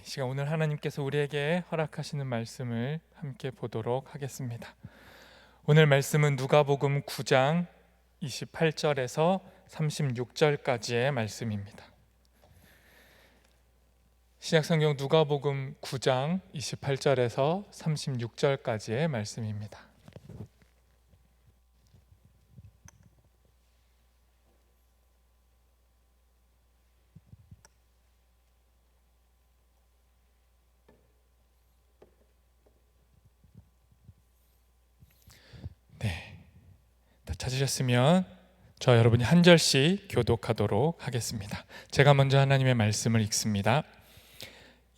시간 오늘 하나님께서 우리에게 허락하시는 말씀을 함께 보도록 하겠습니다. 오늘 말씀은 누가복음 9장 28절에서 36절까지의 말씀입니다. 신약성경 누가복음 9장 28절에서 36절까지의 말씀입니다. 다 찾으셨으면 저 여러분이 한 절씩 교독하도록 하겠습니다. 제가 먼저 하나님의 말씀을 읽습니다.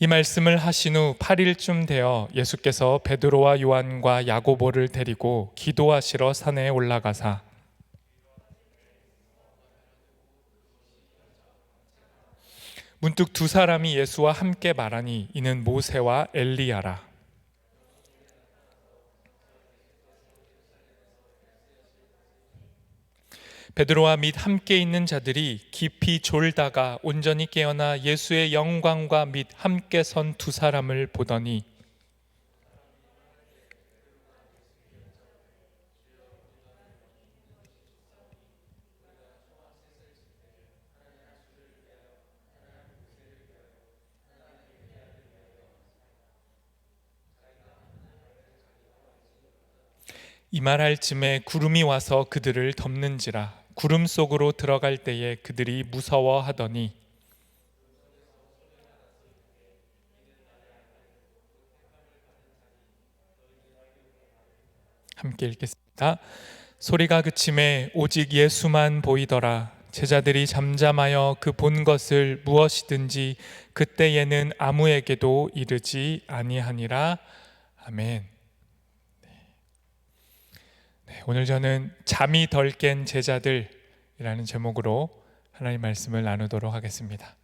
이 말씀을 하신 후 8일쯤 되어 예수께서 베드로와 요한과 야고보를 데리고 기도하시러 산에 올라가사 문득 두 사람이 예수와 함께 말하니 이는 모세와 엘리야라. 베드로와 및 함께 있는 자들이 깊이 졸다가 온전히 깨어나 예수의 영광과 및 함께 선 두 사람을 보더니 이 말할 즈음에 구름이 와서 그들을 덮는지라. 구름 속으로 들어갈 때에 그들이 무서워하더니 함께 읽겠습니다. 소리가 그침에 오직 예수만 보이더라. 제자들이 잠잠하여 그 본 것을 무엇이든지 그때에는 아무에게도 이르지 아니하니라. 아멘. 오늘 저는 잠이 덜 깬 제자들이라는 제목으로 하나님 말씀을 나누도록 하겠습니다.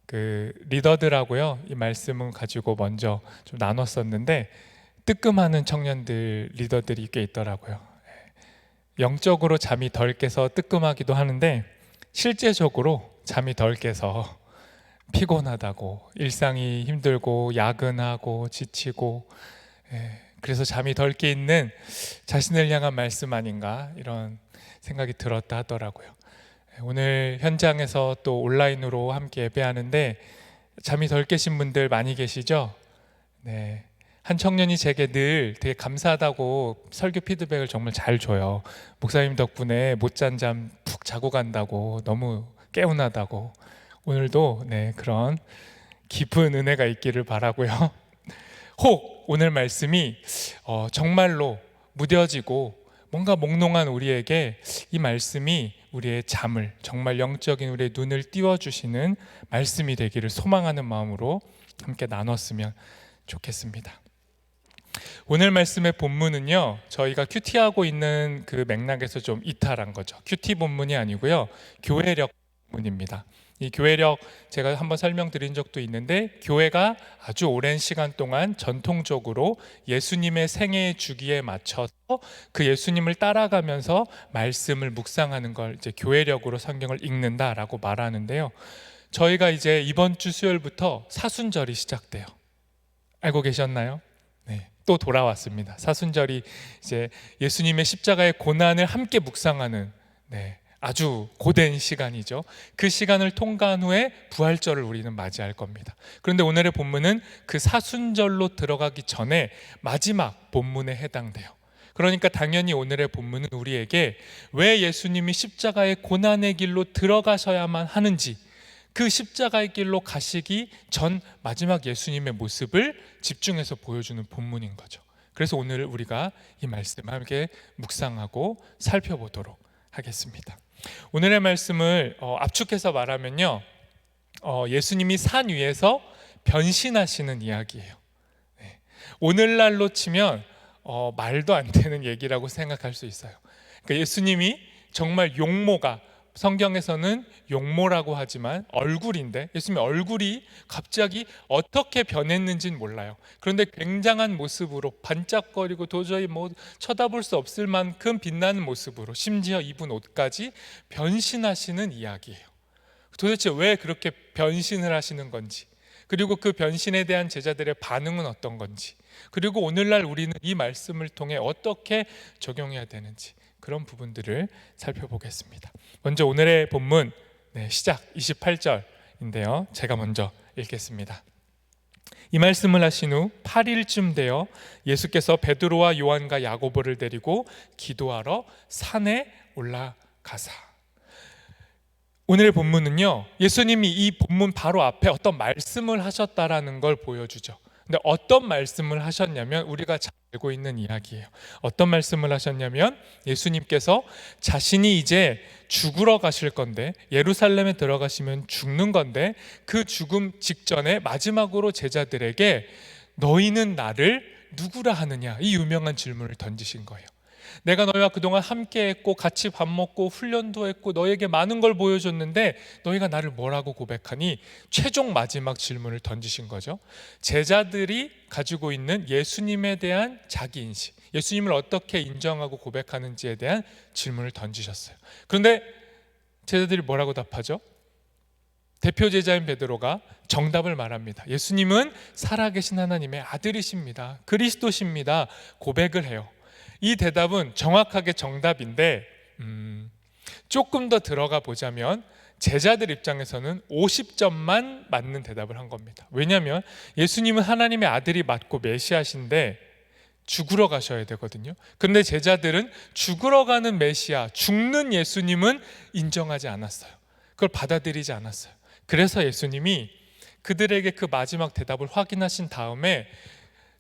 그 리더들하고요, 이 말씀을 가지고 먼저 좀 나눴었는데 뜨끔하는 청년들 리더들이 꽤 있더라고요. 영적으로 잠이 덜 깨서 뜨끔하기도 하는데 실제적으로 잠이 덜 깨서 피곤하다고, 일상이 힘들고 야근하고 지치고, 그래서 잠이 덜 깨 있는 자신을 향한 말씀 아닌가 이런 생각이 들었다 하더라고요. 오늘 현장에서 또 온라인으로 함께 예배하는데 잠이 덜 깨신 분들 많이 계시죠? 네. 한 청년이 제게 늘 되게 감사하다고 설교 피드백을 정말 잘 줘요. 목사님 덕분에 못 잔 잠 푹 자고 간다고, 너무 개운하다고. 오늘도 그런 깊은 은혜가 있기를 바라고요. 혹 오늘 말씀이 정말로 무뎌지고 뭔가 몽롱한 우리에게 이 말씀이 우리의 잠을, 정말 영적인 우리의 눈을 띄워주시는 말씀이 되기를 소망하는 마음으로 함께 나눴으면 좋겠습니다. 오늘 말씀의 본문은요, 저희가 큐티하고 있는 그 맥락에서 좀 이탈한 거죠. 큐티 본문이 아니고요, 교회력 본문입니다. 이 교회력 제가 한번 설명드린 적도 있는데, 교회가 아주 오랜 시간 동안 전통적으로 예수님의 생애 주기에 맞춰서 그 예수님을 따라가면서 말씀을 묵상하는 걸 이제 교회력으로 성경을 읽는다라고 말하는데요. 저희가 이제 이번 주 수요일부터 사순절이 시작돼요. 알고 계셨나요? 네, 또 돌아왔습니다. 사순절이 이제 예수님의 십자가의 고난을 함께 묵상하는 아주 고된 시간이죠. 그 시간을 통과한 후에 부활절을 우리는 맞이할 겁니다. 그런데 오늘의 본문은 그 사순절로 들어가기 전에 마지막 본문에 해당돼요. 그러니까 당연히 오늘의 본문은 우리에게 왜 예수님이 십자가의 고난의 길로 들어가셔야만 하는지, 그 십자가의 길로 가시기 전 마지막 예수님의 모습을 집중해서 보여주는 본문인 거죠. 그래서 오늘 우리가 이 말씀을 함께 묵상하고 살펴보도록 하겠습니다. 오늘의 말씀을 압축해서 말하면요, 예수님이 산 위에서 변신하시는 이야기예요. 오늘날로 치면 말도 안 되는 얘기라고 생각할 수 있어요. 그러니까 예수님이 정말 용모가, 성경에서는 용모라고 하지만 얼굴인데, 예수님의 얼굴이 갑자기 어떻게 변했는지는 몰라요. 그런데 굉장한 모습으로 반짝거리고 도저히 쳐다볼 수 없을 만큼 빛나는 모습으로, 심지어 입은 옷까지 변신하시는 이야기예요. 도대체 왜 그렇게 변신을 하시는 건지, 그리고 그 변신에 대한 제자들의 반응은 어떤 건지, 그리고 오늘날 우리는 이 말씀을 통해 어떻게 적용해야 되는지, 그런 부분들을 살펴보겠습니다. 먼저 오늘의 본문 시작 28절인데요. 제가 먼저 읽겠습니다. 이 말씀을 하신 후 8일쯤 되어 예수께서 베드로와 요한과 야고보를 데리고 기도하러 산에 올라가사. 오늘의 본문은요, 예수님이 이 본문 바로 앞에 어떤 말씀을 하셨다라는 걸 보여주죠. 근데 어떤 말씀을 하셨냐면 우리가 잘 알고 있는 이야기예요. 어떤 말씀을 하셨냐면 예수님께서 자신이 이제 죽으러 가실 건데, 예루살렘에 들어가시면 죽는 건데, 그 죽음 직전에 마지막으로 제자들에게 너희는 나를 누구라 하느냐, 이 유명한 질문을 던지신 거예요. 내가 너희와 그동안 함께했고 같이 밥 먹고 훈련도 했고 너희에게 많은 걸 보여줬는데 너희가 나를 뭐라고 고백하니? 최종 마지막 질문을 던지신 거죠. 제자들이 가지고 있는 예수님에 대한 자기인식, 예수님을 어떻게 인정하고 고백하는지에 대한 질문을 던지셨어요. 그런데 제자들이 뭐라고 답하죠? 대표 제자인 베드로가 정답을 말합니다. 예수님은 살아계신 하나님의 아들이십니다, 그리스도십니다, 고백을 해요. 이 대답은 정확하게 정답인데 조금 더 들어가 보자면 제자들 입장에서는 50점만 맞는 대답을 한 겁니다. 왜냐하면 예수님은 하나님의 아들이 맞고 메시아신데 죽으러 가셔야 되거든요. 그런데 제자들은 죽으러 가는 메시아, 죽는 예수님은 인정하지 않았어요. 그걸 받아들이지 않았어요. 그래서 예수님이 그들에게 그 마지막 대답을 확인하신 다음에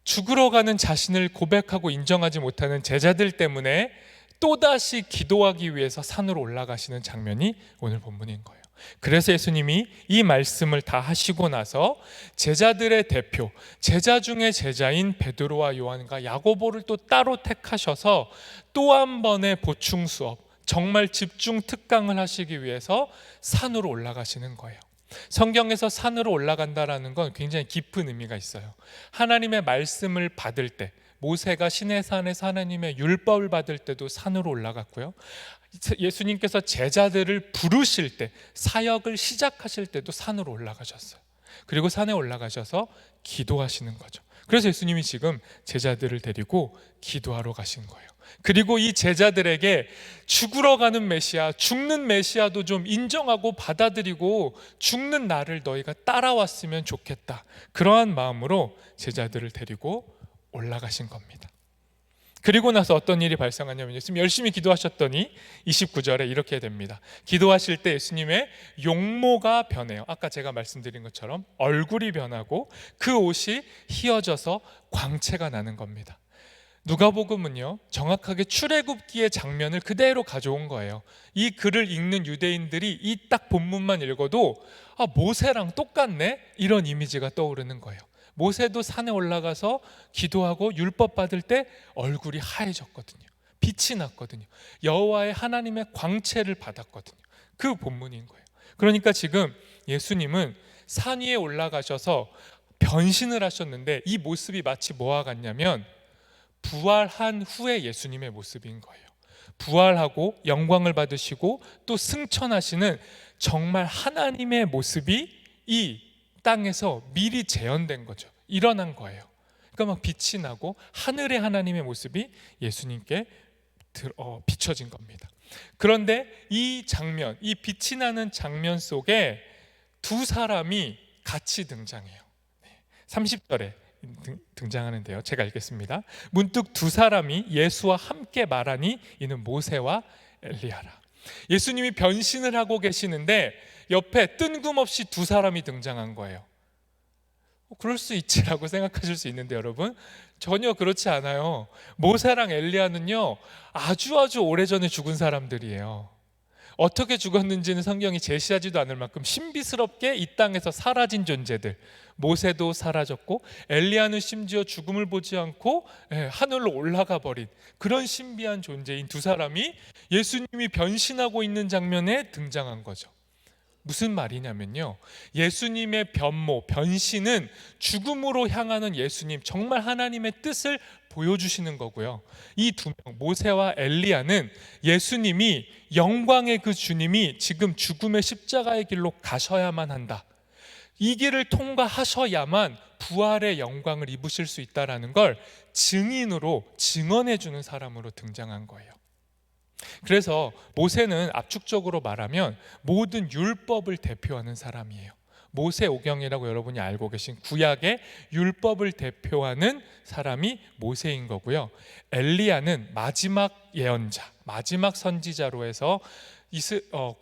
죽으러 가는 자신을 고백하고 인정하지 못하는 제자들 때문에 또다시 기도하기 위해서 산으로 올라가시는 장면이 오늘 본문인 거예요. 그래서 예수님이 이 말씀을 다 하시고 나서 제자들의 대표, 제자 중에 제자인 베드로와 요한과 야고보를 또 따로 택하셔서 또 한 번의 보충 수업, 정말 집중 특강을 하시기 위해서 산으로 올라가시는 거예요. 성경에서 산으로 올라간다라는 건 굉장히 깊은 의미가 있어요. 하나님의 말씀을 받을 때, 모세가 시내산에서 하나님의 율법을 받을 때도 산으로 올라갔고요. 예수님께서 제자들을 부르실 때, 사역을 시작하실 때도 산으로 올라가셨어요. 그리고 산에 올라가셔서 기도하시는 거죠. 그래서 예수님이 지금 제자들을 데리고 기도하러 가신 거예요. 그리고 이 제자들에게 죽으러 가는 메시아, 죽는 메시아도 좀 인정하고 받아들이고 죽는 나를 너희가 따라왔으면 좋겠다, 그러한 마음으로 제자들을 데리고 올라가신 겁니다. 그리고 나서 어떤 일이 발생하냐면 예수님 열심히 기도하셨더니 29절에 이렇게 됩니다. 기도하실 때 예수님의 용모가 변해요. 아까 제가 말씀드린 것처럼 얼굴이 변하고 그 옷이 휘어져서 광채가 나는 겁니다. 누가복음은요, 정확하게 출애굽기의 장면을 그대로 가져온 거예요. 이 글을 읽는 유대인들이 이 딱 본문만 읽어도 모세랑 똑같네, 이런 이미지가 떠오르는 거예요. 모세도 산에 올라가서 기도하고 율법 받을 때 얼굴이 하얘졌거든요. 빛이 났거든요. 여호와의 하나님의 광채를 받았거든요. 그 본문인 거예요. 그러니까 지금 예수님은 산 위에 올라가셔서 변신을 하셨는데 이 모습이 마치 뭐와 같냐면 부활한 후의 예수님의 모습인 거예요. 부활하고 영광을 받으시고 또 승천하시는 정말 하나님의 모습이 이 땅에서 미리 재현된 거죠. 일어난 거예요. 그러니까 막 빛이 나고 하늘의 하나님의 모습이 예수님께 비춰진 겁니다. 그런데 이 장면, 이 빛이 나는 장면 속에 두 사람이 같이 등장해요. 30절에 등장하는데요. 제가 읽겠습니다. 문득 두 사람이 예수와 함께 말하니 이는 모세와 엘리야라. 예수님이 변신을 하고 계시는데 옆에 뜬금없이 두 사람이 등장한 거예요. 그럴 수 있지라고 생각하실 수 있는데 여러분, 전혀 그렇지 않아요. 모세랑 엘리야는요, 아주 오래전에 죽은 사람들이에요. 어떻게 죽었는지는 성경이 제시하지도 않을 만큼 신비스럽게 이 땅에서 사라진 존재들. 모세도 사라졌고 엘리야는 심지어 죽음을 보지 않고 하늘로 올라가 버린 그런 신비한 존재인 두 사람이 예수님이 변신하고 있는 장면에 등장한 거죠. 무슨 말이냐면요, 예수님의 변모, 변신은 죽음으로 향하는 예수님, 정말 하나님의 뜻을 보여주시는 거고요. 이 두 명, 모세와 엘리야는 예수님이, 영광의 그 주님이 지금 죽음의 십자가의 길로 가셔야만 한다, 이 길을 통과하셔야만 부활의 영광을 입으실 수 있다라는 걸 증인으로 증언해 주는 사람으로 등장한 거예요. 그래서 모세는 압축적으로 말하면 모든 율법을 대표하는 사람이에요. 모세오경이라고 여러분이 알고 계신 구약의 율법을 대표하는 사람이 모세인 거고요. 엘리야는 마지막 예언자, 마지막 선지자로 해서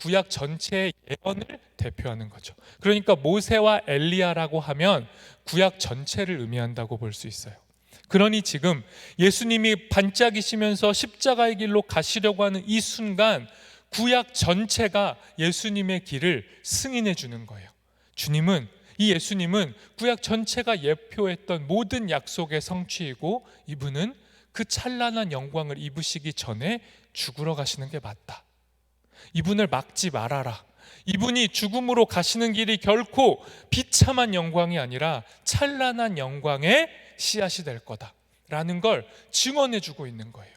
구약 전체의 예언을 대표하는 거죠. 그러니까 모세와 엘리야라고 하면 구약 전체를 의미한다고 볼 수 있어요. 그러니 지금 예수님이 반짝이시면서 십자가의 길로 가시려고 하는 이 순간 구약 전체가 예수님의 길을 승인해 주는 거예요. 이 예수님은 구약 전체가 예표했던 모든 약속의 성취이고 이분은 그 찬란한 영광을 입으시기 전에 죽으러 가시는 게 맞다. 이분을 막지 말아라. 이분이 죽음으로 가시는 길이 결코 비참한 영광이 아니라 찬란한 영광의 씨앗이 될 거다라는 걸 증언해 주고 있는 거예요.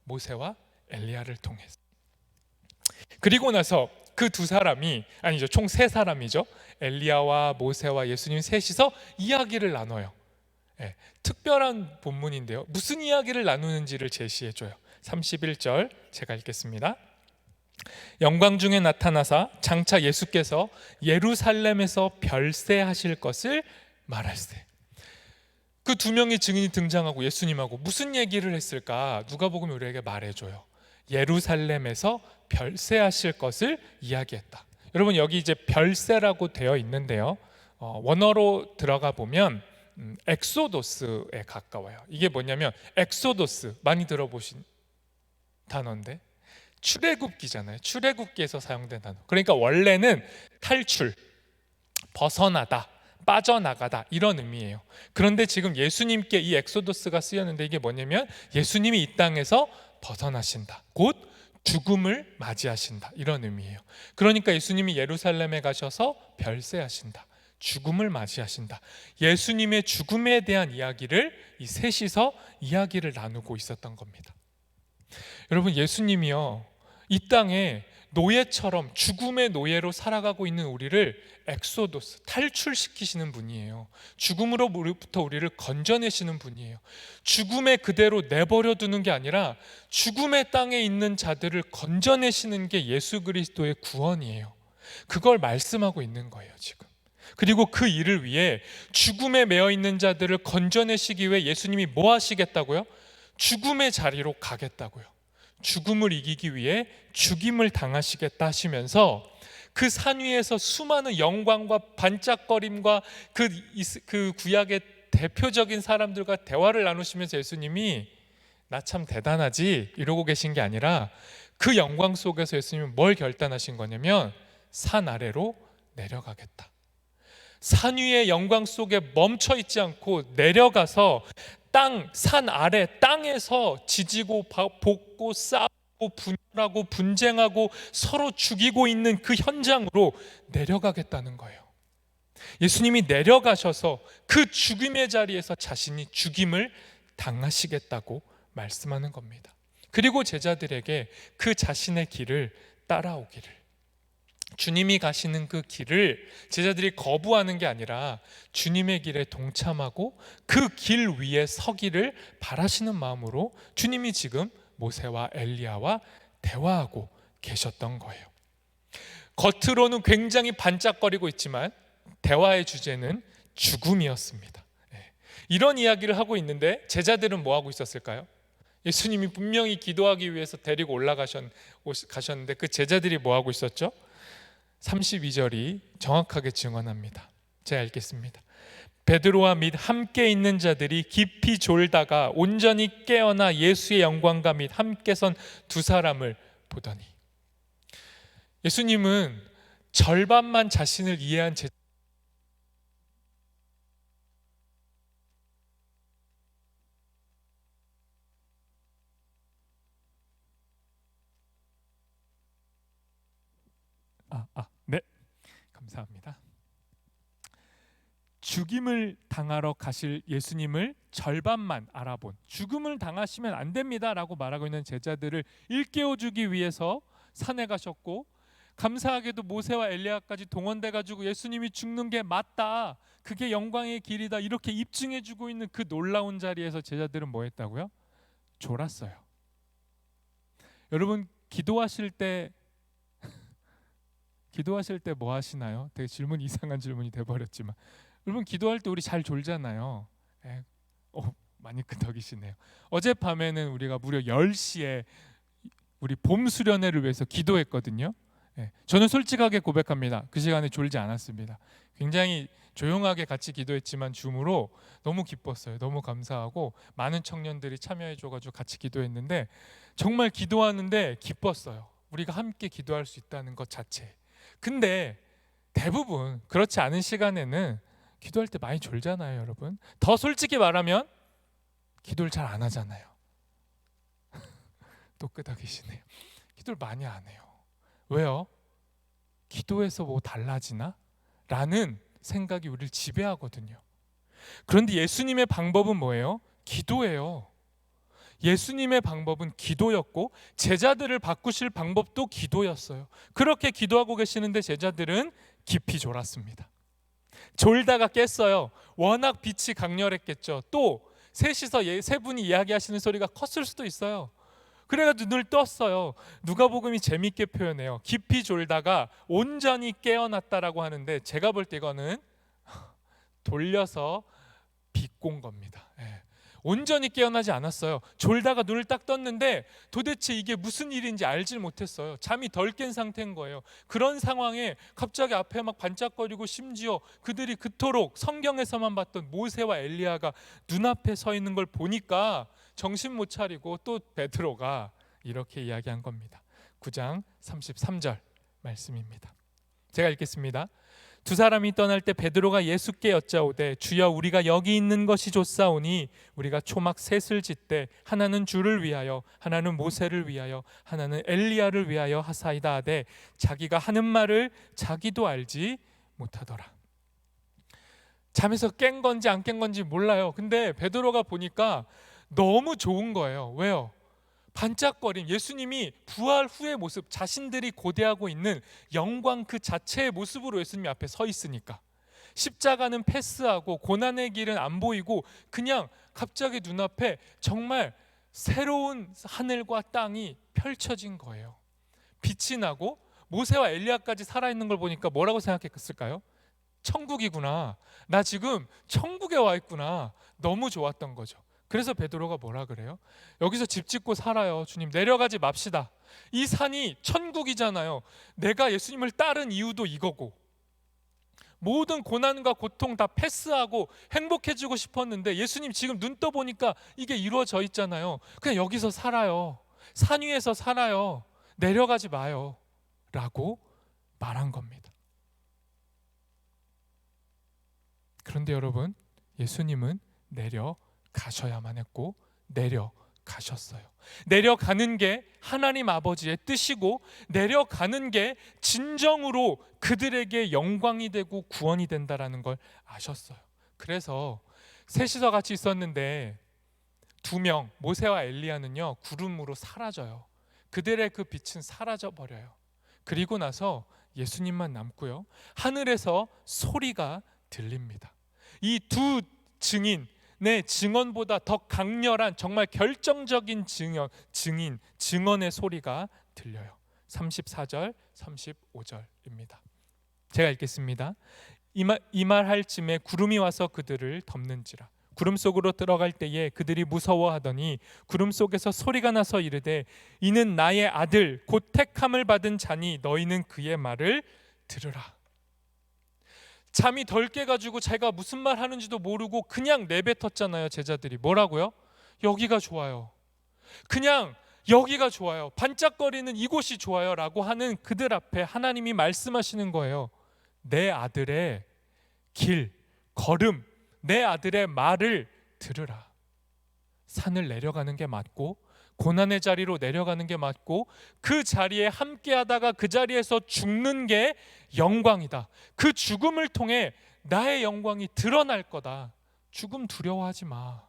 모세와 엘리야를 통해서. 그리고 나서 그 두 사람이, 아니죠, 총 세 사람이죠. 엘리야와 모세와 예수님 셋이서 이야기를 나눠요. 특별한 본문인데요, 무슨 이야기를 나누는지를 제시해줘요. 31절 제가 읽겠습니다. 영광 중에 나타나사 장차 예수께서 예루살렘에서 별세하실 것을 말할세. 그 두 명의 증인이 등장하고 예수님하고 무슨 얘기를 했을까? 누가복음이 우리에게 말해줘요. 예루살렘에서 별세하실 것을 이야기했다. 여러분, 여기 이제 별세라고 되어 있는데요, 원어로 들어가 보면 엑소도스에 가까워요. 이게 뭐냐면, 엑소도스 많이 들어보신 단어인데 출애굽기잖아요. 출애굽기에서 사용된 단어. 그러니까 원래는 탈출, 벗어나다, 빠져나가다 이런 의미예요. 그런데 지금 예수님께 이 엑소도스가 쓰였는데 이게 뭐냐면 예수님이 이 땅에서 벗어나신다, 곧 죽음을 맞이하신다, 이런 의미예요. 그러니까 예수님이 예루살렘에 가셔서 별세하신다, 죽음을 맞이하신다. 예수님의 죽음에 대한 이야기를 이 셋이서 이야기를 나누고 있었던 겁니다. 여러분, 예수님이요, 이 땅에 노예처럼 죽음의 노예로 살아가고 있는 우리를 엑소도스, 탈출시키시는 분이에요. 죽음으로부터 우리를 건져내시는 분이에요. 죽음에 그대로 내버려 두는 게 아니라 죽음의 땅에 있는 자들을 건져내시는 게 예수 그리스도의 구원이에요. 그걸 말씀하고 있는 거예요 지금. 그리고 그 일을 위해 죽음에 매여 있는 자들을 건져내시기 위해 예수님이 뭐 하시겠다고요? 죽음의 자리로 가겠다고요. 죽음을 이기기 위해 죽임을 당하시겠다 하시면서 그 산 위에서 수많은 영광과 반짝거림과 그 구약의 대표적인 사람들과 대화를 나누시면서 예수님이 나 참 대단하지 이러고 계신 게 아니라 그 영광 속에서 예수님은 뭘 결단하신 거냐면 산 아래로 내려가겠다. 산 위의 영광 속에 멈춰 있지 않고 내려가서 산 아래 땅에서 지지고 볶고 싸우고 분열하고 분쟁하고 서로 죽이고 있는 그 현장으로 내려가겠다는 거예요. 예수님이 내려가셔서 그 죽임의 자리에서 자신이 죽임을 당하시겠다고 말씀하는 겁니다. 그리고 제자들에게 그 자신의 길을 따라오기를, 주님이 가시는 그 길을 제자들이 거부하는 게 아니라 주님의 길에 동참하고 그 길 위에 서기를 바라시는 마음으로 주님이 지금 모세와 엘리야와 대화하고 계셨던 거예요. 겉으로는 굉장히 반짝거리고 있지만 대화의 주제는 죽음이었습니다. 이런 이야기를 하고 있는데 제자들은 뭐 하고 있었을까요? 예수님이 분명히 기도하기 위해서 데리고 올라가셨는데 그 제자들이 뭐 하고 있었죠? 32절이 정확하게 증언합니다. 제가 읽겠습니다. 베드로와 및 함께 있는 자들이 깊이 졸다가 온전히 깨어나 예수의 영광과 및 함께 선 두 사람을 보더니, 예수님은 절반만 자신을 이해한 네, 감사합니다. 죽임을 당하러 가실 예수님을 절반만 알아본, 죽음을 당하시면 안 됩니다라고 말하고 있는 제자들을 일깨워주기 위해서 산에 가셨고, 감사하게도 모세와 엘리야까지 동원돼 가지고 예수님이 죽는 게 맞다, 그게 영광의 길이다, 이렇게 입증해 주고 있는 그 놀라운 자리에서 제자들은 뭐 했다고요? 졸았어요. 여러분 기도하실 때 뭐 하시나요? 되게 이상한 질문이 돼 버렸지만, 여러분 기도할 때 우리 잘 졸잖아요. 많이 끄덕이시네요. 어젯밤에는 우리가 무려 10시에 우리 봄 수련회를 위해서 기도했거든요. 저는 솔직하게 고백합니다. 그 시간에 졸지 않았습니다. 굉장히 조용하게 같이 기도했지만 줌으로 너무 기뻤어요. 너무 감사하고 많은 청년들이 참여해줘가지고 같이 기도했는데 정말 기도하는데 기뻤어요. 우리가 함께 기도할 수 있다는 것 자체. 근데 대부분 그렇지 않은 시간에는 기도할 때 많이 졸잖아요, 여러분. 더 솔직히 말하면 기도를 잘 안 하잖아요. 또 끄덕이시네요. 기도를 많이 안 해요. 왜요? 기도해서 뭐 달라지나? 라는 생각이 우리를 지배하거든요. 그런데 예수님의 방법은 뭐예요? 기도예요. 예수님의 방법은 기도였고 제자들을 바꾸실 방법도 기도였어요. 그렇게 기도하고 계시는데 제자들은 깊이 졸았습니다. 졸다가 깼어요. 워낙 빛이 강렬했겠죠. 또 셋이서 세 분이 이야기하시는 소리가 컸을 수도 있어요. 그래가지고 눈을 떴어요. 누가복음이 재밌게 표현해요. 깊이 졸다가 온전히 깨어났다라고 하는데 제가 볼 때 이거는 돌려서 비꼰 겁니다. 온전히 깨어나지 않았어요. 졸다가 눈을 딱 떴는데 도대체 이게 무슨 일인지 알질 못했어요. 잠이 덜 깬 상태인 거예요. 그런 상황에 갑자기 앞에 막 반짝거리고 심지어 그들이 그토록 성경에서만 봤던 모세와 엘리야가 눈앞에 서 있는 걸 보니까 정신 못 차리고 또 베드로가 이렇게 이야기한 겁니다. 9장 33절 말씀입니다. 제가 읽겠습니다. 두 사람이 떠날 때 베드로가 예수께 여짜오되 주여 우리가 여기 있는 것이 좋사오니 우리가 초막 셋을 짓되 하나는 주를 위하여 하나는 모세를 위하여 하나는 엘리야를 위하여 하사이다 하되 자기가 하는 말을 자기도 알지 못하더라. 잠에서 깬 건지 안 깬 건지 몰라요. 근데 베드로가 보니까 너무 좋은 거예요. 왜요? 반짝거림, 예수님이 부활 후의 모습, 자신들이 고대하고 있는 영광 그 자체의 모습으로 예수님 앞에 서 있으니까 십자가는 패스하고 고난의 길은 안 보이고 그냥 갑자기 눈앞에 정말 새로운 하늘과 땅이 펼쳐진 거예요. 빛이 나고 모세와 엘리야까지 살아있는 걸 보니까 뭐라고 생각했을까요? 천국이구나, 나 지금 천국에 와 있구나. 너무 좋았던 거죠. 그래서 베드로가 뭐라 그래요? 여기서 집 짓고 살아요. 주님 내려가지 맙시다. 이 산이 천국이잖아요. 내가 예수님을 따른 이유도 이거고 모든 고난과 고통 다 패스하고 행복해지고 싶었는데 예수님 지금 눈 떠보니까 이게 이루어져 있잖아요. 그냥 여기서 살아요. 산 위에서 살아요. 내려가지 마요 라고 말한 겁니다. 그런데 여러분, 예수님은 내려가셔야만 했고 내려가셨어요. 내려가는 게 하나님 아버지의 뜻이고 내려가는 게 진정으로 그들에게 영광이 되고 구원이 된다라는 걸 아셨어요. 그래서 셋이서 같이 있었는데 두 명, 모세와 엘리야는요 구름으로 사라져요. 그들의 그 빛은 사라져 버려요. 그리고 나서 예수님만 남고요, 하늘에서 소리가 들립니다. 이 두 증인의 증언보다 더 강렬한 정말 결정적인 증언의 소리가 들려요. 34절 35절입니다. 제가 읽겠습니다. 이 말 할 쯤에 구름이 와서 그들을 덮는지라. 구름 속으로 들어갈 때에 그들이 무서워하더니 구름 속에서 소리가 나서 이르되 이는 나의 아들 곧 택함을 받은 자니 너희는 그의 말을 들으라. 잠이 덜 깨가지고 자기가 무슨 말 하는지도 모르고 그냥 내뱉었잖아요. 제자들이 뭐라고요? 여기가 좋아요. 그냥 여기가 좋아요. 반짝거리는 이곳이 좋아요 라고 하는 그들 앞에 하나님이 말씀하시는 거예요. 내 아들의 길, 걸음, 내 아들의 말을 들으라. 산을 내려가는 게 맞고 고난의 자리로 내려가는 게 맞고 그 자리에 함께 하다가 그 자리에서 죽는 게 영광이다. 그 죽음을 통해 나의 영광이 드러날 거다. 죽음 두려워하지 마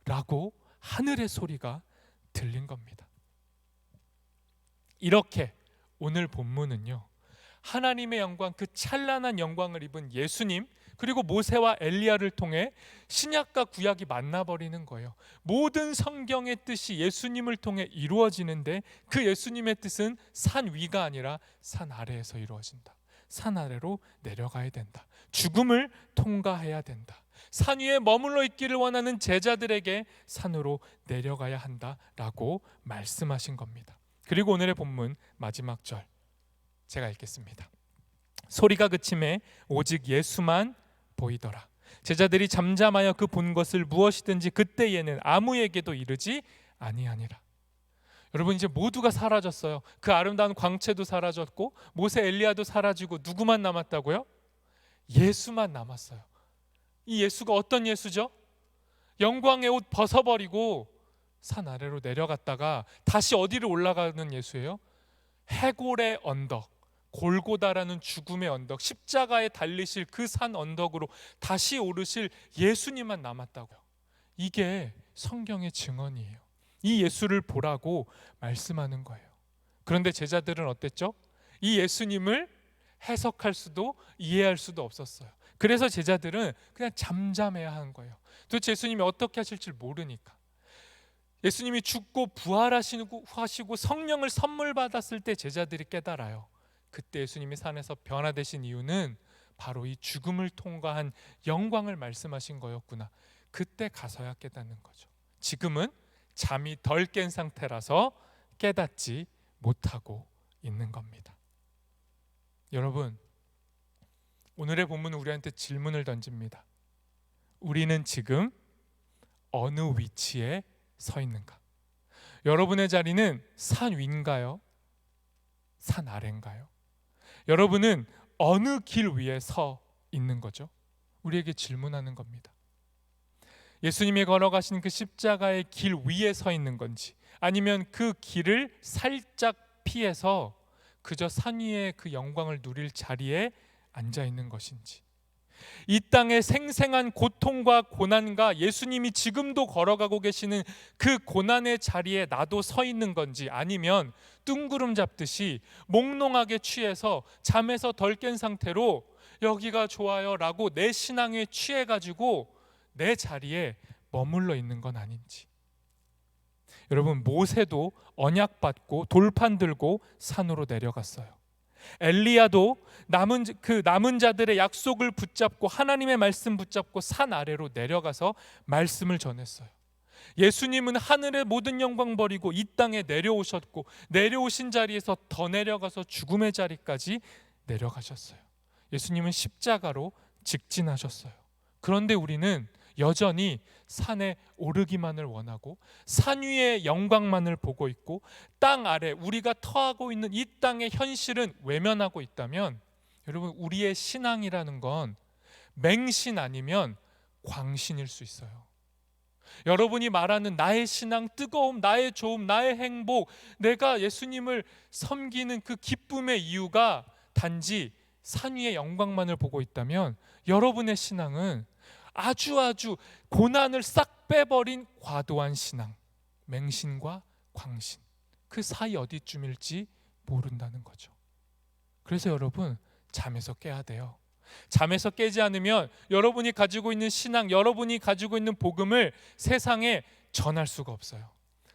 라고 하늘의 소리가 들린 겁니다. 이렇게 오늘 본문은요, 하나님의 영광, 그 찬란한 영광을 입은 예수님, 그리고 모세와 엘리야를 통해 신약과 구약이 만나버리는 거예요. 모든 성경의 뜻이 예수님을 통해 이루어지는데, 그 예수님의 뜻은 산 위가 아니라 산 아래에서 이루어진다. 산 아래로 내려가야 된다. 죽음을 통과해야 된다. 산 위에 머물러 있기를 원하는 제자들에게 산으로 내려가야 한다라고 말씀하신 겁니다. 그리고 오늘의 본문 마지막 절 제가 읽겠습니다. 소리가 그침에 오직 예수만 보이더라. 제자들이 잠잠하여 그 본 것을 무엇이든지 그때에는 아무에게도 이르지 아니하니라. 여러분, 이제 모두가 사라졌어요. 그 아름다운 광채도 사라졌고 모세 엘리야도 사라지고 누구만 남았다고요? 예수만 남았어요. 이 예수가 어떤 예수죠? 영광의 옷 벗어버리고 산 아래로 내려갔다가 다시 어디로 올라가는 예수예요? 해골의 언덕, 골고다라는 죽음의 언덕, 십자가에 달리실 그 산 언덕으로 다시 오르실 예수님만 남았다고요. 이게 성경의 증언이에요. 이 예수를 보라고 말씀하는 거예요. 그런데 제자들은 어땠죠? 이 예수님을 해석할 수도 이해할 수도 없었어요. 그래서 제자들은 그냥 잠잠해야 하는 거예요. 도대체 예수님이 어떻게 하실지 모르니까. 예수님이 죽고 부활하시고 성령을 선물 받았을 때 제자들이 깨달아요. 그때 예수님이 산에서 변화되신 이유는 바로 이 죽음을 통과한 영광을 말씀하신 거였구나. 그때 가서야 깨닫는 거죠. 지금은 잠이 덜 깬 상태라서 깨닫지 못하고 있는 겁니다. 여러분, 오늘의 본문은 우리한테 질문을 던집니다. 우리는 지금 어느 위치에 서 있는가? 여러분의 자리는 산 위인가요? 산 아래인가요? 여러분은 어느 길 위에 서 있는 거죠? 우리에게 질문하는 겁니다. 예수님이 걸어가신 그 십자가의 길 위에 서 있는 건지, 아니면 그 길을 살짝 피해서 그저 산 위에 그 영광을 누릴 자리에 앉아 있는 것인지, 이 땅의 생생한 고통과 고난과 예수님이 지금도 걸어가고 계시는 그 고난의 자리에 나도 서 있는 건지, 아니면 뚱구름 잡듯이 몽롱하게 취해서 잠에서 덜 깬 상태로 여기가 좋아요 라고 내 신앙에 취해가지고 내 자리에 머물러 있는 건 아닌지. 여러분, 모세도 언약 받고 돌판 들고 산으로 내려갔어요. 엘리야도 남은 자들의 약속을 붙잡고 하나님의 말씀 붙잡고 산 아래로 내려가서 말씀을 전했어요. 예수님은 하늘의 모든 영광 버리고 이 땅에 내려오셨고, 내려오신 자리에서 더 내려가서 죽음의 자리까지 내려가셨어요. 예수님은 십자가로 직진하셨어요. 그런데 우리는 여전히 산에 오르기만을 원하고 산 위의 영광만을 보고 있고, 땅 아래 우리가 터하고 있는 이 땅의 현실은 외면하고 있다면, 여러분, 우리의 신앙이라는 건 맹신 아니면 광신일 수 있어요. 여러분이 말하는 나의 신앙, 뜨거움, 나의 좋음, 나의 행복, 내가 예수님을 섬기는 그 기쁨의 이유가 단지 산 위의 영광만을 보고 있다면, 여러분의 신앙은 아주 고난을 싹 빼버린 과도한 신앙, 맹신과 광신, 그 사이 어디쯤일지 모른다는 거죠. 그래서 여러분, 잠에서 깨야 돼요. 잠에서 깨지 않으면 여러분이 가지고 있는 신앙, 여러분이 가지고 있는 복음을 세상에 전할 수가 없어요.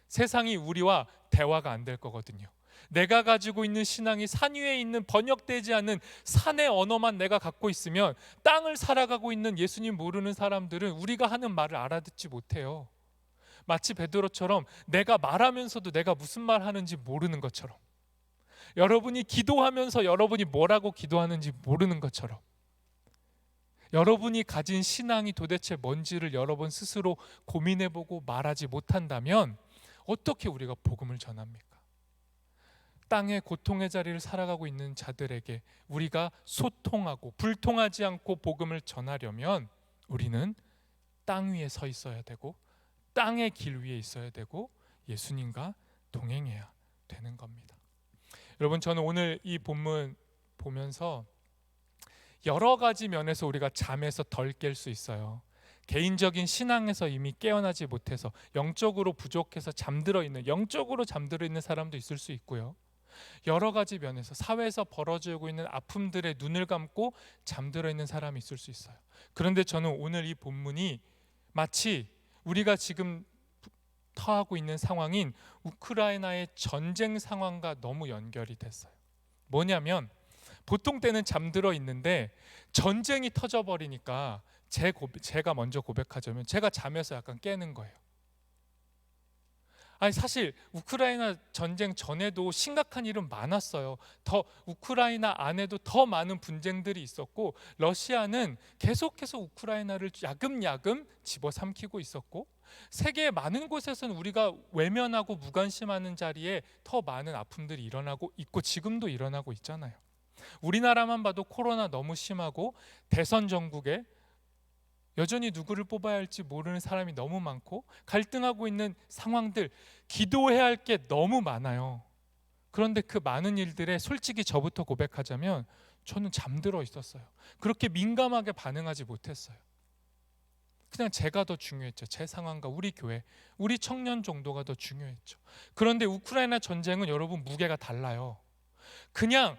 세상이 우리와 대화가 안 될 거거든요. 내가 가지고 있는 신앙이 산 위에 있는 번역되지 않는 산의 언어만 내가 갖고 있으면 땅을 살아가고 있는 예수님 모르는 사람들은 우리가 하는 말을 알아듣지 못해요. 마치 베드로처럼 내가 말하면서도 내가 무슨 말 하는지 모르는 것처럼, 여러분이 기도하면서 여러분이 뭐라고 기도하는지 모르는 것처럼, 여러분이 가진 신앙이 도대체 뭔지를 여러분 스스로 고민해보고 말하지 못한다면 어떻게 우리가 복음을 전합니까? 땅의 고통의 자리를 살아가고 있는 자들에게 우리가 소통하고 불통하지 않고 복음을 전하려면 우리는 땅 위에 서 있어야 되고, 땅의 길 위에 있어야 되고, 예수님과 동행해야 되는 겁니다. 여러분, 저는 오늘 이 본문 보면서 여러 가지 면에서 우리가 잠에서 덜 깰 수 있어요. 개인적인 신앙에서 이미 깨어나지 못해서 영적으로 부족해서 영적으로 잠들어 있는 사람도 있을 수 있고요. 여러 가지 면에서 사회에서 벌어지고 있는 아픔들에 눈을 감고 잠들어 있는 사람이 있을 수 있어요. 그런데 저는 오늘 이 본문이 마치 우리가 지금 터하고 있는 상황인 우크라이나의 전쟁 상황과 너무 연결이 됐어요. 뭐냐면 보통 때는 잠들어 있는데 전쟁이 터져버리니까 제가 먼저 고백하자면 제가 잠에서 약간 깨는 거예요. 아니 사실 우크라이나 전쟁 전에도 심각한 일은 많았어요. 더 우크라이나 안에도 더 많은 분쟁들이 있었고 러시아는 계속해서 우크라이나를 야금야금 집어삼키고 있었고 세계의 많은 곳에서는 우리가 외면하고 무관심하는 자리에 더 많은 아픔들이 일어나고 있고 지금도 일어나고 있잖아요. 우리나라만 봐도 코로나 너무 심하고 대선 전국에 여전히 누구를 뽑아야 할지 모르는 사람이 너무 많고 갈등하고 있는 상황들, 기도해야 할 게 너무 많아요. 그런데 그 많은 일들에 솔직히 저부터 고백하자면 저는 잠들어 있었어요. 그렇게 민감하게 반응하지 못했어요. 그냥 제가 더 중요했죠. 제 상황과 우리 교회, 우리 청년 정도가 더 중요했죠. 그런데 우크라이나 전쟁은 여러분 무게가 달라요. 그냥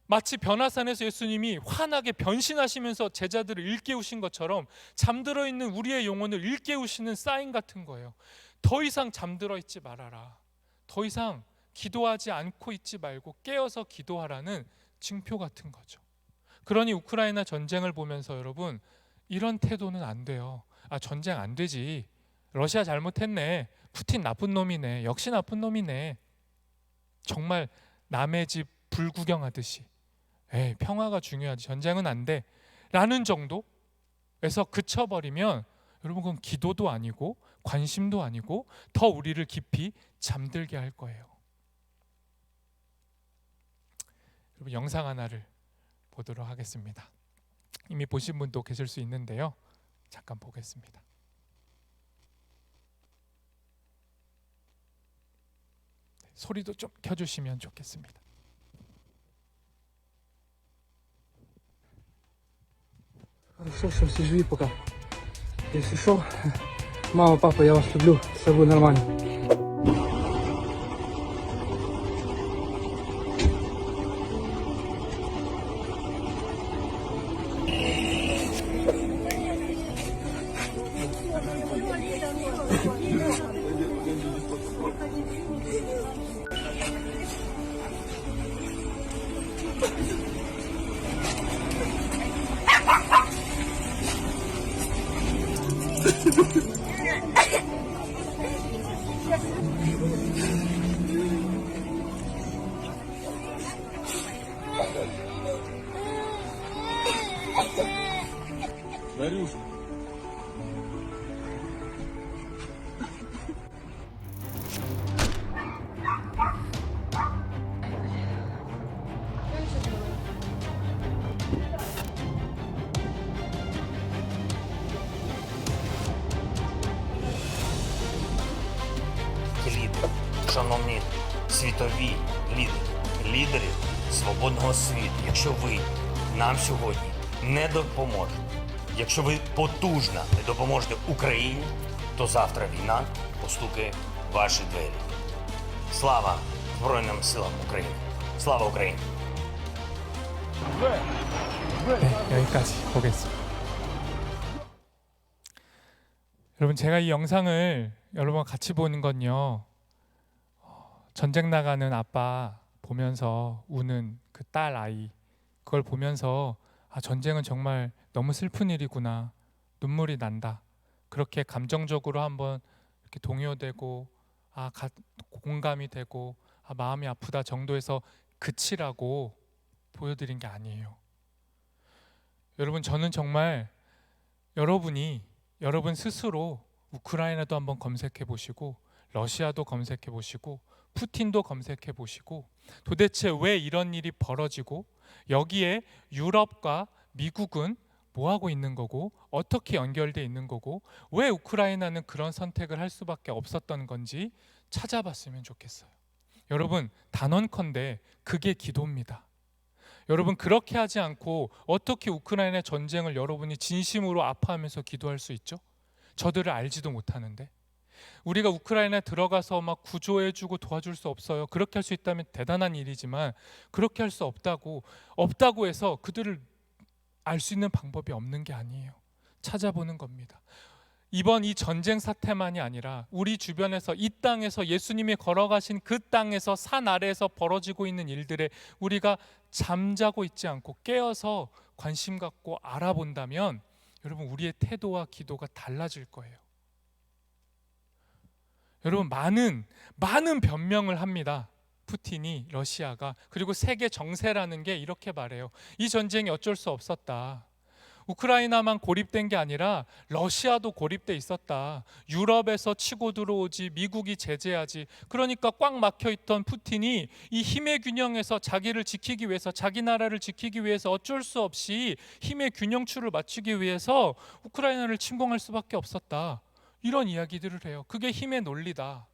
마치 변화산에서 예수님이 환하게 변신하시면서 제자들을 일깨우신 것처럼 잠들어 있는 우리의 영혼을 일깨우시는 사인 같은 거예요. 더 이상 잠들어 있지 말아라. 더 이상 기도하지 않고 있지 말고 깨어서 기도하라는 징표 같은 거죠. 그러니 우크라이나 전쟁을 보면서 여러분 이런 태도는 안 돼요. 아, 전쟁 안 되지. 러시아 잘못했네. 푸틴 나쁜 놈이네. 역시 나쁜 놈이네. 정말 남의 집 불구경하듯이 평화가 중요하지 전쟁은 안 돼 라는 정도에서 그쳐버리면 여러분 그건 기도도 아니고 관심도 아니고 더 우리를 깊이 잠들게 할 거예요. 여러분 영상 하나를 보도록 하겠습니다. 이미 보신 분도 계실 수 있는데요. 잠깐 보겠습니다. 소리도 좀 켜주시면 좋겠습니다. Хорошо, все, все живи пока. Если что, мама, папа, я вас люблю, все будет нормально. Варюшка. Лідери, шановні світові лідери свободного світу, якщо ви нам сьогодні не допоможете, якщо ви потужно не допоможете Україні, то завтра війна постукає в ваші двері. Слава Збройним силам України! Слава Україні! 여기까지 보겠습니다. 여러분 제가 이 영상을 여러분과 같이 보는 건요 전쟁 나가는 아빠 보면서 우는 그 딸 아이 그걸 보면서 아 전쟁은 정말 너무 슬픈 일이구나 눈물이 난다 그렇게 감정적으로 한번 이렇게 동요되고 공감이 되고 마음이 아프다 정도에서 그치라고 보여드린 게 아니에요. 여러분 저는 정말 여러분 스스로 우크라이나도 한번 검색해 보시고 러시아도 검색해 보시고 푸틴도 검색해 보시고 도대체 왜 이런 일이 벌어지고 여기에 유럽과 미국은 뭐 하고 있는 거고 어떻게 연결돼 있는 거고 왜 우크라이나는 그런 선택을 할 수밖에 없었던 건지 찾아봤으면 좋겠어요. 여러분 단언컨대 그게 기도입니다. 여러분 그렇게 하지 않고 어떻게 우크라이나 전쟁을 여러분이 진심으로 아파하면서 기도할 수 있죠? 저들을 알지도 못하는데 우리가 우크라이나에 들어가서 막 구조해주고 도와줄 수 없어요. 그렇게 할 수 있다면 대단한 일이지만 그렇게 할 수 없다고 해서 그들을 알 수 있는 방법이 없는 게 아니에요. 찾아보는 겁니다. 이번 이 전쟁 사태만이 아니라 우리 주변에서 이 땅에서 예수님이 걸어가신 그 땅에서 산 아래에서 벌어지고 있는 일들에 우리가 잠자고 있지 않고 깨어서 관심 갖고 알아본다면 여러분 우리의 태도와 기도가 달라질 거예요. 여러분 많은 변명을 합니다. 푸틴이, 러시아가. 그리고 세계 정세라는 게 이렇게 말해요. 이 전쟁이 어쩔 수 없었다. 우크라이나만 고립된 게 아니라 러시아도 고립돼 있었다. 유럽에서 치고 들어오지, 미국이 제재하지. 그러니까 꽉 막혀있던 푸틴이 이 힘의 균형에서 자기를 지키기 위해서, 자기 나라를 지키기 위해서 어쩔 수 없이 힘의 균형추를 맞추기 위해서 우크라이나를 침공할 수밖에 없었다. 이런 이야기들을 해요. 그게 힘의 논리다.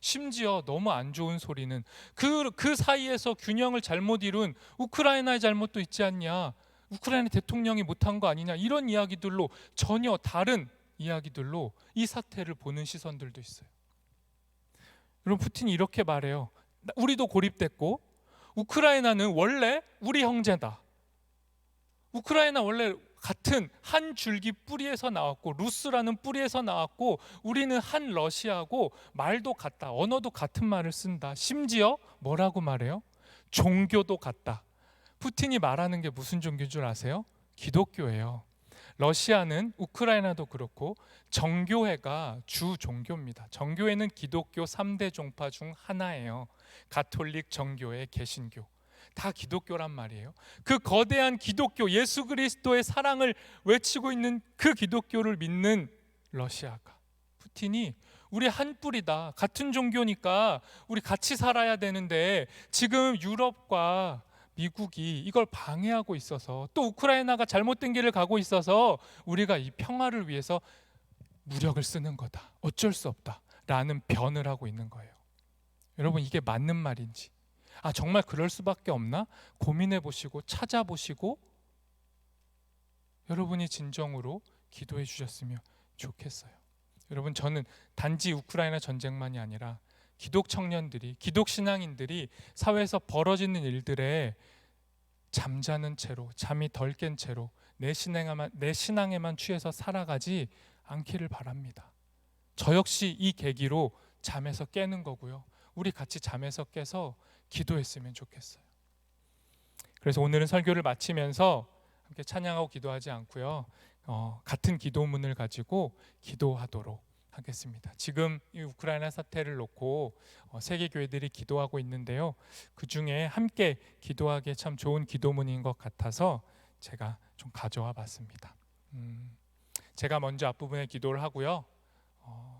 심지어 너무 안 좋은 소리는 그 사이에서 균형을 잘못 이룬 우크라이나의 잘못도 있지 않냐, 우크라이나 대통령이 못한 거 아니냐, 이런 이야기들로, 전혀 다른 이야기들로 이 사태를 보는 시선들도 있어요. 여러분 푸틴이 이렇게 말해요. 우리도 고립됐고 우크라이나는 원래 우리 형제다. 우크라이나 원래 같은 한 줄기 뿌리에서 나왔고 루스라는 뿌리에서 나왔고 우리는 한 러시아고 말도 같다. 언어도 같은 말을 쓴다. 심지어 뭐라고 말해요? 종교도 같다. 푸틴이 말하는 게 무슨 종교인 줄 아세요? 기독교예요. 러시아는 우크라이나도 그렇고 정교회가 주 종교입니다. 정교회는 기독교 3대 종파 중 하나예요. 가톨릭, 정교회, 개신교. 다 기독교란 말이에요. 그 거대한 기독교, 예수 그리스도의 사랑을 외치고 있는 그 기독교를 믿는 러시아가, 푸틴이 우리 한 뿌리다, 같은 종교니까 우리 같이 살아야 되는데 지금 유럽과 미국이 이걸 방해하고 있어서, 또 우크라이나가 잘못된 길을 가고 있어서 우리가 이 평화를 위해서 무력을 쓰는 거다, 어쩔 수 없다 라는 변을 하고 있는 거예요. 여러분 이게 맞는 말인지, 정말 그럴 수밖에 없나? 고민해 보시고 찾아보시고 여러분이 진정으로 기도해 주셨으면 좋겠어요. 여러분 저는 단지 우크라이나 전쟁만이 아니라 기독 청년들이, 기독 신앙인들이 사회에서 벌어지는 일들에 잠자는 채로, 잠이 덜 깬 채로 내 신앙에만 취해서 살아가지 않기를 바랍니다. 저 역시 이 계기로 잠에서 깨는 거고요. 우리 같이 잠에서 깨서 기도했으면 좋겠어요. 그래서 오늘은 설교를 마치면서 함께 찬양하고 기도하지 않고요, 같은 기도문을 가지고 기도하도록 하겠습니다. 지금 이 우크라이나 사태를 놓고 세계 교회들이 기도하고 있는데요, 그 중에 함께 기도하기에 참 좋은 기도문인 것 같아서 제가 좀 가져와 봤습니다. 제가 먼저 앞부분에 기도를 하고요,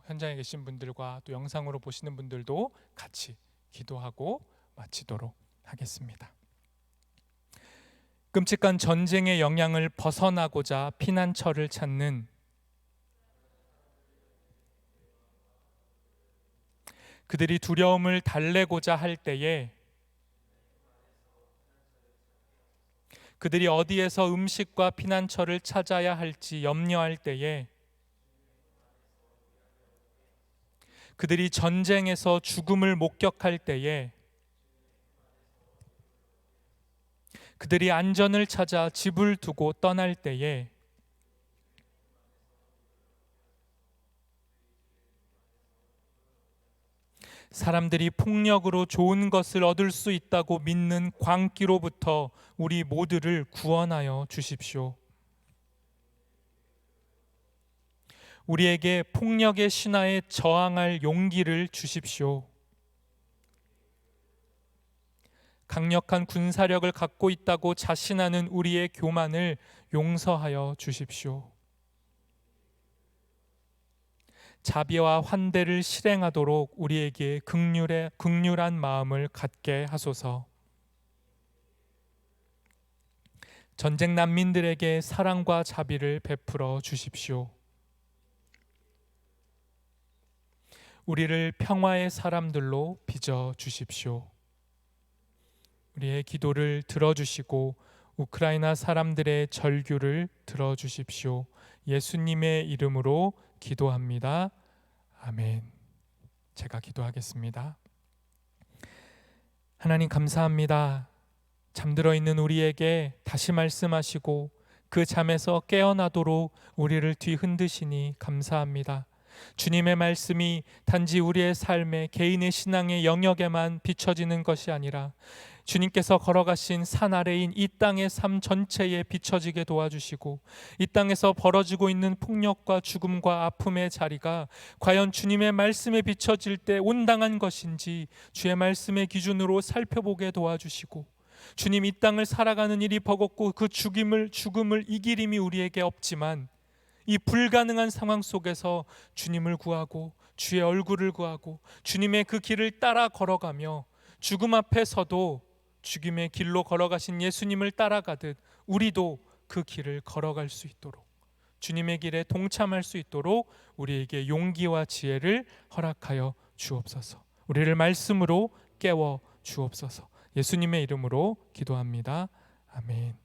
현장에 계신 분들과 또 영상으로 보시는 분들도 같이 기도하고 마치도록 하겠습니다. 끔찍한 전쟁의 영향을 벗어나고자 피난처를 찾는 그들이 두려움을 달래고자 할 때에, 그들이 어디에서 음식과 피난처를 찾아야 할지 염려할 때에, 그들이 전쟁에서 죽음을 목격할 때에, 그들이 안전을 찾아 집을 두고 떠날 때에, 사람들이 폭력으로 좋은 것을 얻을 수 있다고 믿는 광기로부터 우리 모두를 구원하여 주십시오. 우리에게 폭력의 신화에 저항할 용기를 주십시오. 강력한 군사력을 갖고 있다고 자신하는 우리의 교만을 용서하여 주십시오. 자비와 환대를 실행하도록 우리에게 긍휼한 마음을 갖게 하소서. 전쟁 난민들에게 사랑과 자비를 베풀어 주십시오. 우리를 평화의 사람들로 빚어 주십시오. 우리의 기도를 들어주시고 우크라이나 사람들의 절규를 들어주십시오. 예수님의 이름으로 기도합니다. 아멘. 제가 기도하겠습니다. 하나님 감사합니다. 잠들어 있는 우리에게 다시 말씀하시고 그 잠에서 깨어나도록 우리를 뒤흔드시니 감사합니다. 주님의 말씀이 단지 우리의 삶의 개인의 신앙의 영역에만 비춰지는 것이 아니라 주님께서 걸어가신 산 아래인 이 땅의 삶 전체에 비춰지게 도와주시고 이 땅에서 벌어지고 있는 폭력과 죽음과 아픔의 자리가 과연 주님의 말씀에 비춰질 때 온당한 것인지 주의 말씀의 기준으로 살펴보게 도와주시고 주님 이 땅을 살아가는 일이 버겁고 그 죽음을 이길 힘이 우리에게 없지만 이 불가능한 상황 속에서 주님을 구하고 주의 얼굴을 구하고 주님의 그 길을 따라 걸어가며 죽음 앞에서도 죽음의 길로 걸어가신 예수님을 따라가듯 우리도 그 길을 걸어갈 수 있도록 주님의 길에 동참할 수 있도록 우리에게 용기와 지혜를 허락하여 주옵소서. 우리를 말씀으로 깨워 주옵소서. 예수님의 이름으로 기도합니다. 아멘.